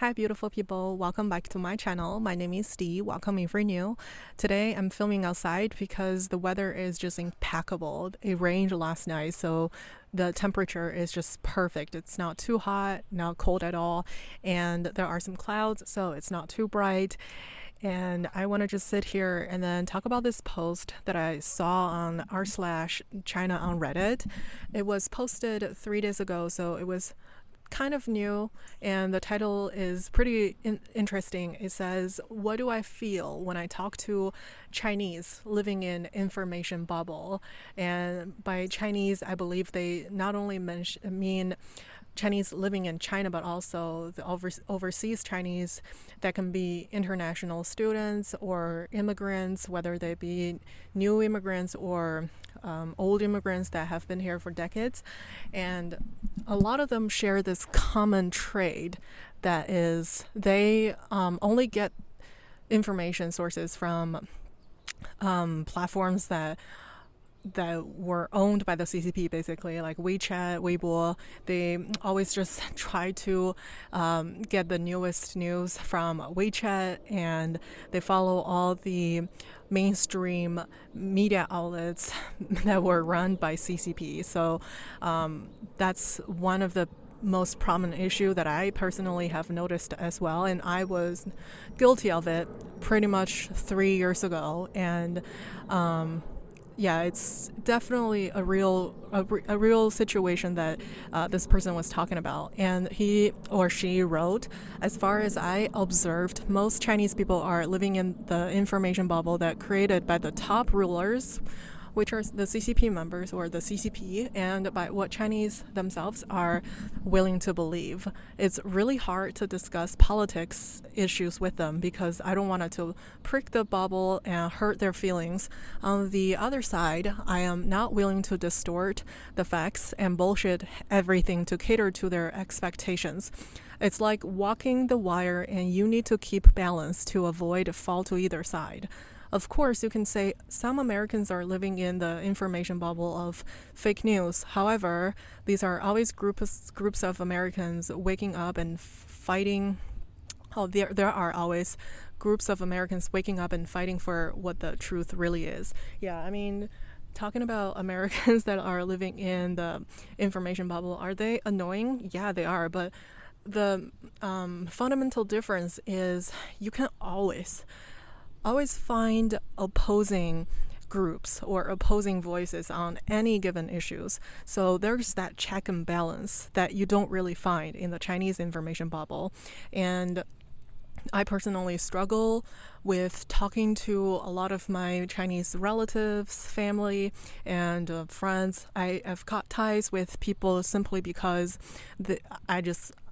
Hi, beautiful people. Welcome back to my channel. My name is Dee. Welcome if you're new. Today, I'm filming outside because the weather is just impeccable. It rained last night, so the temperature is just perfect. It's not too hot, not cold at all, and there are some clouds, so it's not too bright. And I want to just sit here and then talk about this post that I saw on r/China on Reddit. It was posted 3 days ago, so it was kind of new, and the title is pretty interesting. It says, "What do I feel when I talk to Chinese living in information bubble?" And by Chinese, I believe they not only mean Chinese living in China, but also the overseas Chinese that can be international students or immigrants, whether they be new immigrants or old immigrants that have been here for decades. And a lot of them share this common trait that is they only get information sources from platforms that were owned by the CCP, basically, like WeChat, Weibo. They always just try to get the newest news from WeChat, and they follow all the mainstream media outlets that were run by CCP. So that's one of the most prominent issue that I personally have noticed as well, and I was guilty of it pretty much 3 years ago. And yeah, it's definitely a real situation that this person was talking about. And he or she wrote, "As far as I observed, most Chinese people are living in the information bubble that created by the top rulers, which are the CCP members or the CCP, and by what Chinese themselves are willing to believe. It's really hard to discuss politics issues with them because I don't want it to prick the bubble and hurt their feelings. On the other side, I am not willing to distort the facts and bullshit everything to cater to their expectations. It's like walking the wire, and you need to keep balance to avoid fall to either side. Of course, you can say some Americans are living in the information bubble of fake news. However, these are always groups of Americans waking up and fighting. Oh, there are always groups of Americans waking up and fighting for what the truth really is." Yeah, I mean, talking about Americans that are living in the information bubble, are they annoying? Yeah, they are. But the fundamental difference is you can always find opposing groups or opposing voices on any given issues. So there's that check and balance that you don't really find in the Chinese information bubble. And I personally struggle with talking to a lot of my Chinese relatives, family, and friends. I have cut ties with people simply because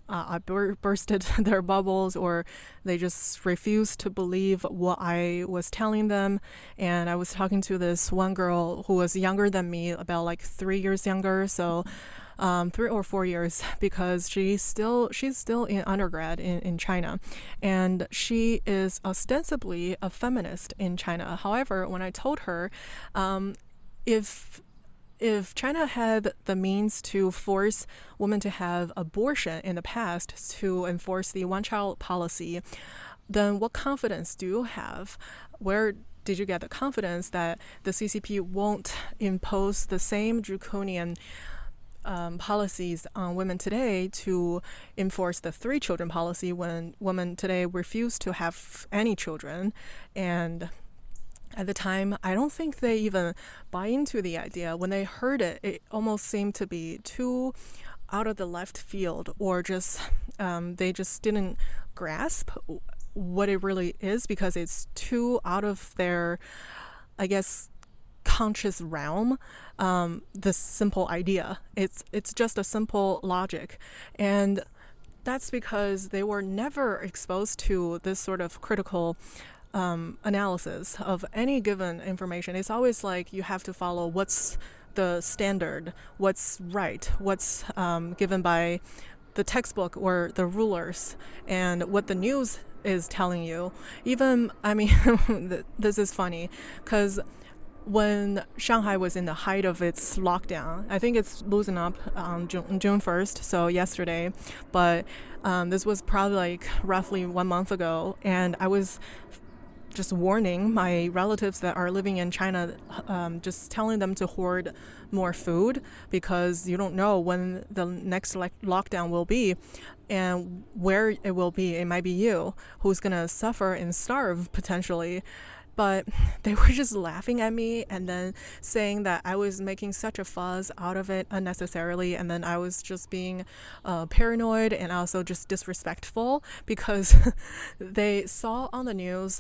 I bursted their bubbles, or they just refused to believe what I was telling them. And I was talking to this one girl who was younger than me, about like 3 years younger, so 3 or 4 years, because she's still in undergrad in China, and she is ostensibly a feminist in China. However, when I told her if China had the means to force women to have abortion in the past to enforce the one-child policy, then what confidence do you have? Where did you get the confidence that the CCP won't impose the same draconian policies on women today to enforce the 3 children policy when women today refuse to have any children? And at the time, I don't think they even buy into the idea. When they heard it, it almost seemed to be too out of the left field, or just they just didn't grasp what it really is, because it's too out of their, I guess, conscious realm. This simple idea, it's just a simple logic, and that's because they were never exposed to this sort of critical analysis of any given information. It's always like you have to follow what's the standard, what's right, what's given by the textbook or the rulers, and what the news is telling you. Even, I mean, this is funny because when Shanghai was in the height of its lockdown. I think it's losing up on June 1st, so yesterday. But this was probably like roughly 1 month ago. And I was just warning my relatives that are living in China, just telling them to hoard more food because you don't know when the next lockdown will be and where it will be. It might be you who's going to suffer and starve potentially. But they were just laughing at me and then saying that I was making such a fuss out of it unnecessarily. And then I was just being paranoid and also just disrespectful because they saw on the news,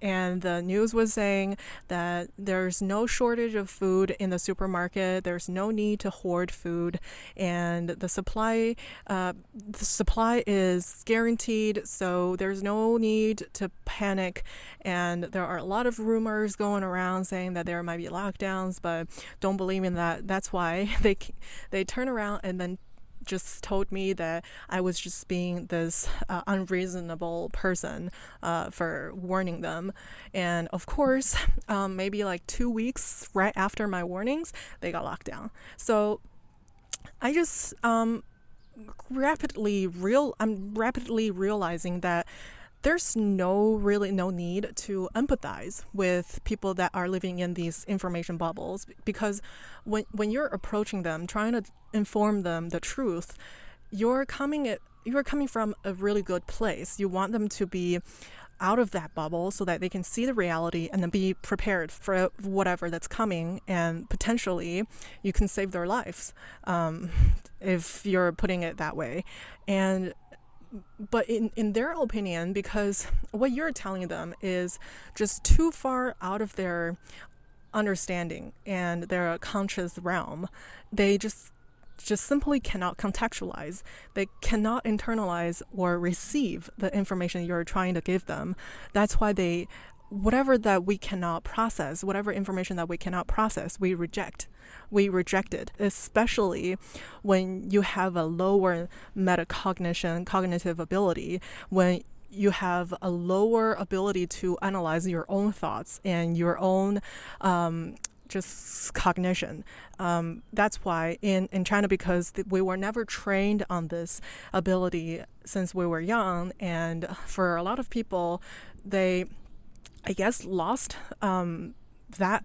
and the news was saying that there's no shortage of food in the supermarket. There's no need to hoard food, and the supply is guaranteed. So there's no need to panic. And there are a lot of rumors going around saying that there might be lockdowns, but don't believe in that. That's why they turn around and then just told me that I was just being this unreasonable person for warning them. And of course, maybe like 2 weeks right after my warnings, they got locked down. So I just I'm rapidly realizing that there's really no need to empathize with people that are living in these information bubbles, because when you're approaching them, trying to inform them the truth, you're coming from a really good place. You want them to be out of that bubble so that they can see the reality and then be prepared for whatever that's coming, and potentially you can save their lives if you're putting it that way. But in their opinion, because what you're telling them is just too far out of their understanding and their conscious realm, they just simply cannot contextualize. They cannot internalize or receive the information you're trying to give them. That's why whatever information that we cannot process, we reject. We reject it, especially when you have a lower cognitive ability, when you have a lower ability to analyze your own thoughts and your own just cognition. That's why in China, because we were never trained on this ability since we were young, and for a lot of people, they, I guess, lost that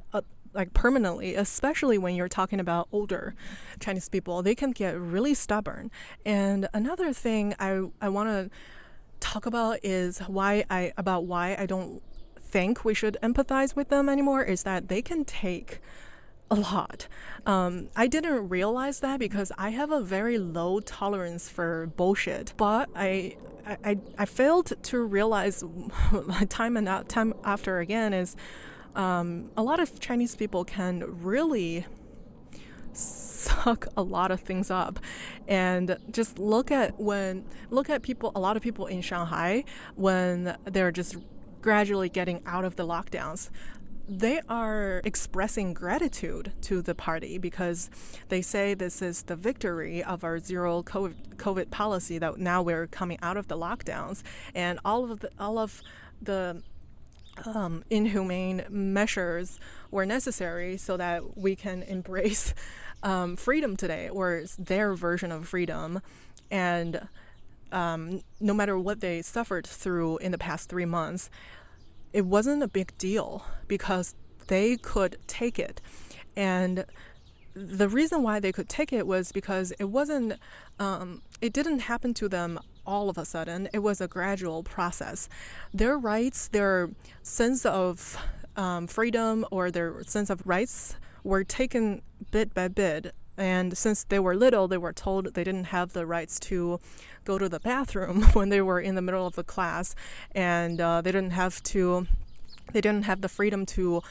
like permanently, especially when you're talking about older Chinese people. They can get really stubborn. And another thing I want to talk about is why I don't think we should empathize with them anymore, is that they can take a lot. I didn't realize that because I have a very low tolerance for bullshit, but I failed to realize time after again is a lot of Chinese people can really suck a lot of things up. And just look at people, a lot of people in Shanghai, when they're just gradually getting out of the lockdowns, they are expressing gratitude to the party because they say this is the victory of our zero COVID policy, that now we're coming out of the lockdowns, and all of the inhumane measures were necessary so that we can embrace freedom today, or their version of freedom. And no matter what they suffered through in the past 3 months, it wasn't a big deal because they could take it. And the reason why they could take it was because it didn't happen to them all of a sudden. It was a gradual process. Their rights, their sense of freedom, or their sense of rights were taken bit by bit. And since they were little, they were told they didn't have the rights to go to the bathroom when they were in the middle of the class, and they didn't have the freedom to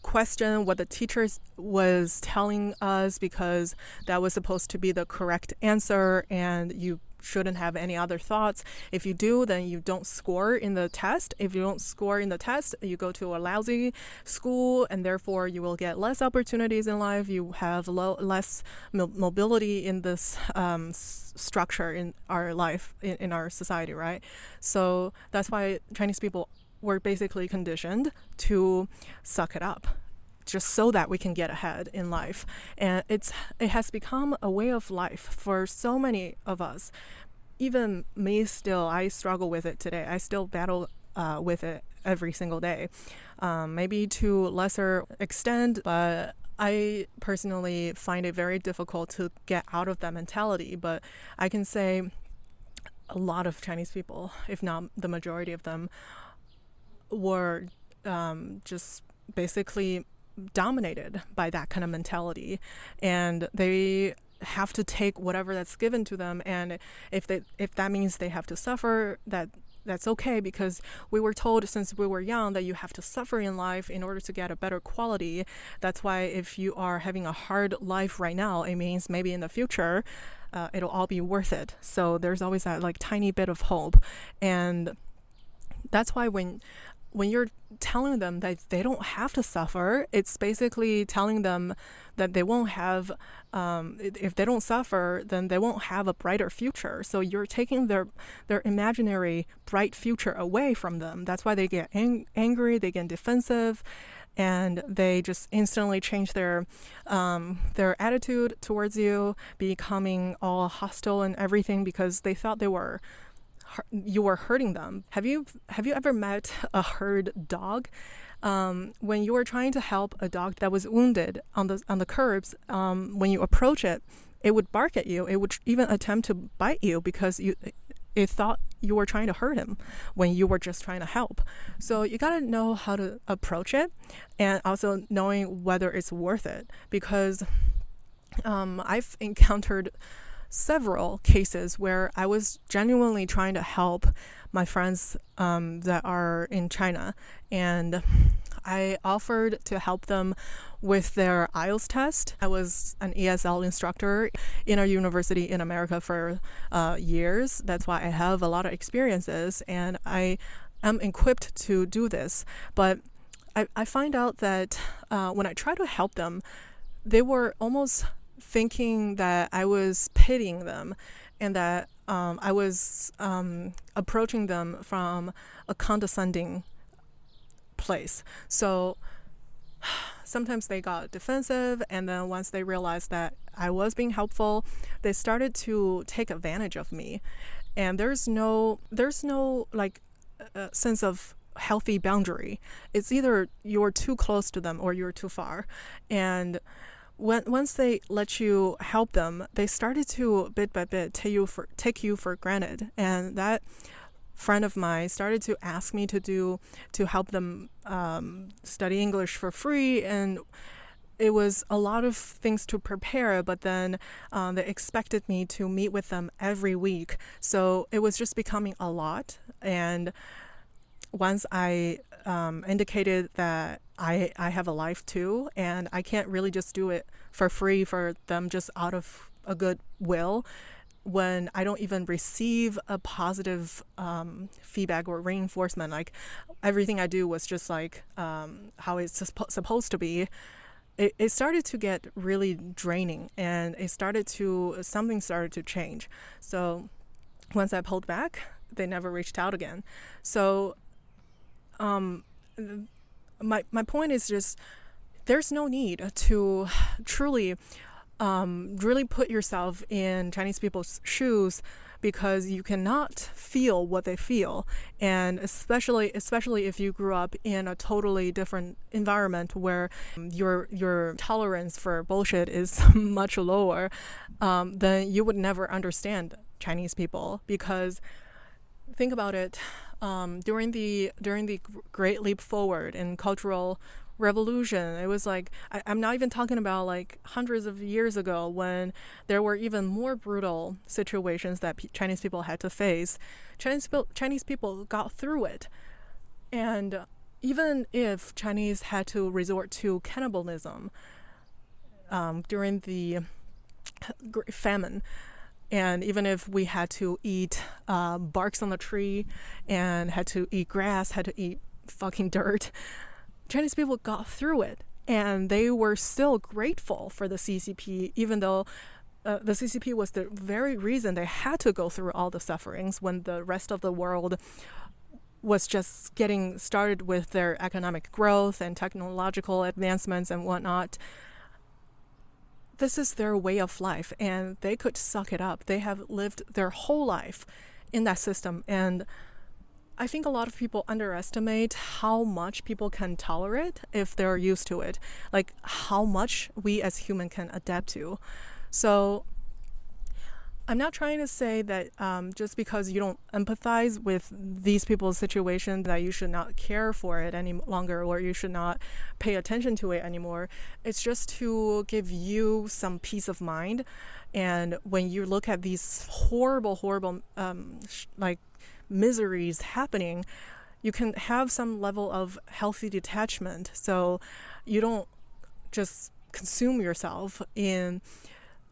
question what the teacher was telling us, because that was supposed to be the correct answer, and you shouldn't have any other thoughts. If you do, then you don't score in the test. If you don't score in the test, you go to a lousy school, and therefore you will get less opportunities in life. You have less mobility in this structure in our life, in our society, right? So that's why Chinese people were basically conditioned to suck it up, just so that we can get ahead in life. And it has become a way of life for so many of us. Even me, still, I struggle with it today. I still battle with it every single day, maybe to lesser extent, but I personally find it very difficult to get out of that mentality. But I can say a lot of Chinese people, if not the majority of them, were just basically dominated by that kind of mentality, and they have to take whatever that's given to them. And if that means they have to suffer, that's okay, because we were told since we were young that you have to suffer in life in order to get a better quality. That's why if you are having a hard life right now, it means maybe in the future it'll all be worth it. So there's always that like tiny bit of hope. And that's why when you're telling them that they don't have to suffer, it's basically telling them that they won't have, if they don't suffer, then they won't have a brighter future. So you're taking their imaginary bright future away from them. That's why they get angry, they get defensive, and they just instantly change their attitude towards you, becoming all hostile and everything, because they thought you were hurting them. Have you ever met a herd dog? When you were trying to help a dog that was wounded on the curbs, when you approach it, it would bark at you. It would even attempt to bite you because it thought you were trying to hurt him when you were just trying to help. So you gotta know how to approach it, and also knowing whether it's worth it, because I've encountered several cases where I was genuinely trying to help my friends that are in China, and I offered to help them with their IELTS test. I was an ESL instructor in a university in America for years. That's why I have a lot of experiences, and I am equipped to do this. But I find out that when I try to help them, they were almost thinking that I was pitying them, and that I was approaching them from a condescending place. So sometimes they got defensive, and then once they realized that I was being helpful, they started to take advantage of me. And there's no like sense of healthy boundary. It's either you're too close to them or you're too far. And once they let you help them, they started to bit by bit take you for granted. And that friend of mine started to ask me to help them study English for free, and it was a lot of things to prepare, but then they expected me to meet with them every week. So it was just becoming a lot. And once I indicated that I have a life too, and I can't really just do it for free for them just out of a good will, when I don't even receive a positive feedback or reinforcement, like everything I do was just like how it's supposed to be, it started to get really draining, and something started to change. So once I pulled back, they never reached out again. So my point is just, there's no need to truly really put yourself in Chinese people's shoes, because you cannot feel what they feel. And especially if you grew up in a totally different environment where your tolerance for bullshit is much lower, then you would never understand Chinese people. Because think about it, during the Great Leap Forward in cultural revolution, it was like, I'm not even talking about like hundreds of years ago, when there were even more brutal situations that Chinese people had to face. Chinese people got through it. And even if Chinese had to resort to cannibalism during the famine, and even if we had to eat barks on the tree, and had to eat grass, had to eat fucking dirt, Chinese people got through it, and they were still grateful for the CCP, even though the CCP was the very reason they had to go through all the sufferings when the rest of the world was just getting started with their economic growth and technological advancements and whatnot. This is their way of life, and they could suck it up. They have lived their whole life in that system, and I think a lot of people underestimate how much people can tolerate if they're used to it, like how much we as humans can adapt to. So I'm not trying to say that just because you don't empathize with these people's situation that you should not care for it any longer, or you should not pay attention to it anymore. It's just to give you some peace of mind. And when you look at these horrible like miseries happening, you can have some level of healthy detachment, so you don't just consume yourself in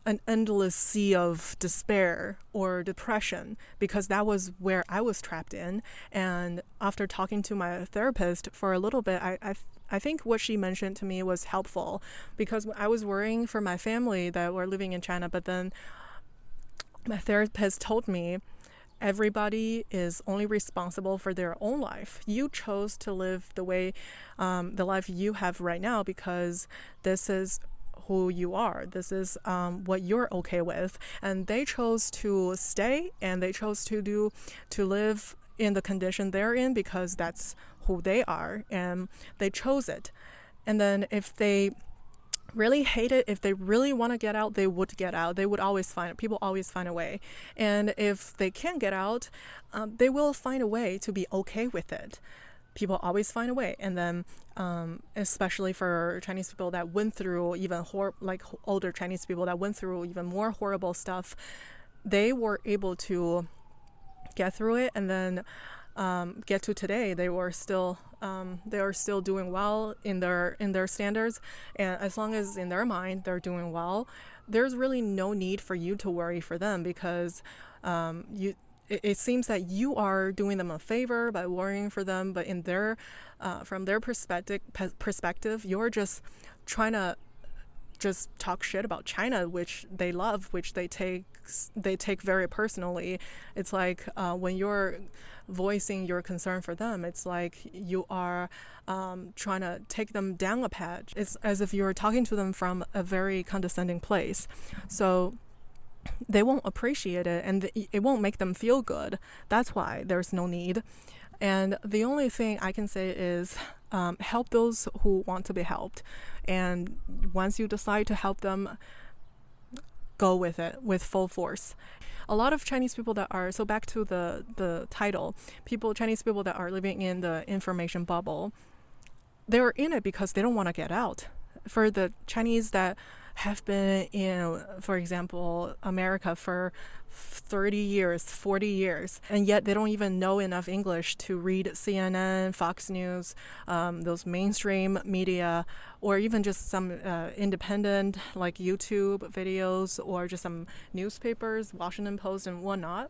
an endless sea of despair or depression, because that was where I was trapped in. And after talking to my therapist for a little bit, I think what she mentioned to me was helpful, because I was worrying for my family that were living in China, but then my therapist told me everybody is only responsible for their own life. You chose to live the way, the life you have right now, because this is who you are. This is what you're okay with. And they chose to stay, and they chose to live in the condition they're in because that's who they are, and they chose it. And then if they really hate it, if they really want to get out, they would get out. They would always people always find a way. And if they can't get out, they will find a way to be okay with it. People always find a way. And then especially for Chinese people that went through even like older Chinese people that went through even more horrible stuff, they were able to get through it, and then get to today. They are still doing well in their standards, and as long as in their mind they're doing well, there's really no need for you to worry for them, because it seems that you are doing them a favor by worrying for them, but in their from their perspective, you're just trying to just talk shit about China, which they love, which they take very personally. It's like when you're voicing your concern for them, it's like you are trying to take them down a patch. It's as if you're talking to them from a very condescending place. So they won't appreciate it, and it won't make them feel good. That's why there's no need. And the only thing I can say is help those who want to be helped. And once you decide to help them, go with it with full force. A lot of Chinese people that are, so back to the title, Chinese people that are living in the information bubble, they're in it because they don't want to get out. For the Chinese that have been in, for example, America for 30 years, 40 years, and yet they don't even know enough English to read CNN, Fox News, those mainstream media, or even just some independent like YouTube videos, or just some newspapers, Washington Post and whatnot,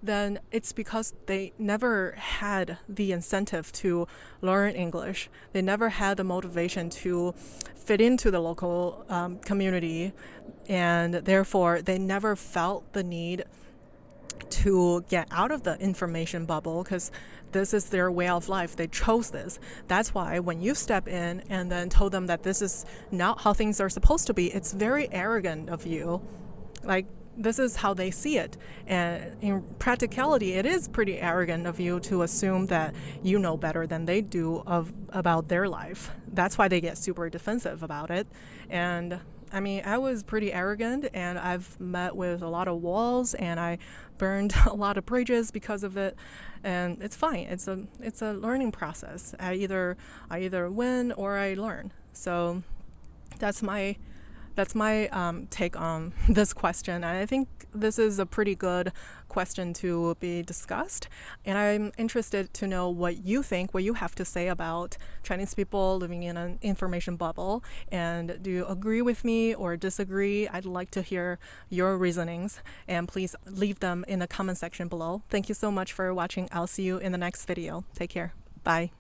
then it's because they never had the incentive to learn English. They never had the motivation to fit into the local community, and therefore they never felt the need to get out of the information bubble, because this is their way of life. They chose this. That's why when you step in and then told them that this is not how things are supposed to be, it's very arrogant of you. Like, this is how they see it. And in practicality, it is pretty arrogant of you to assume that you know better than they do about their life. That's why they get super defensive about it. And I mean, I was pretty arrogant, and I've met with a lot of walls, and I burned a lot of bridges because of it. And it's fine. It's a learning process. I either win or I learn. So that's my take on this question. And I think this is a pretty good question to be discussed. And I'm interested to know what you think, what you have to say about Chinese people living in an information bubble. And do you agree with me or disagree? I'd like to hear your reasonings, and please leave them in the comment section below. Thank you so much for watching. I'll see you in the next video. Take care. Bye.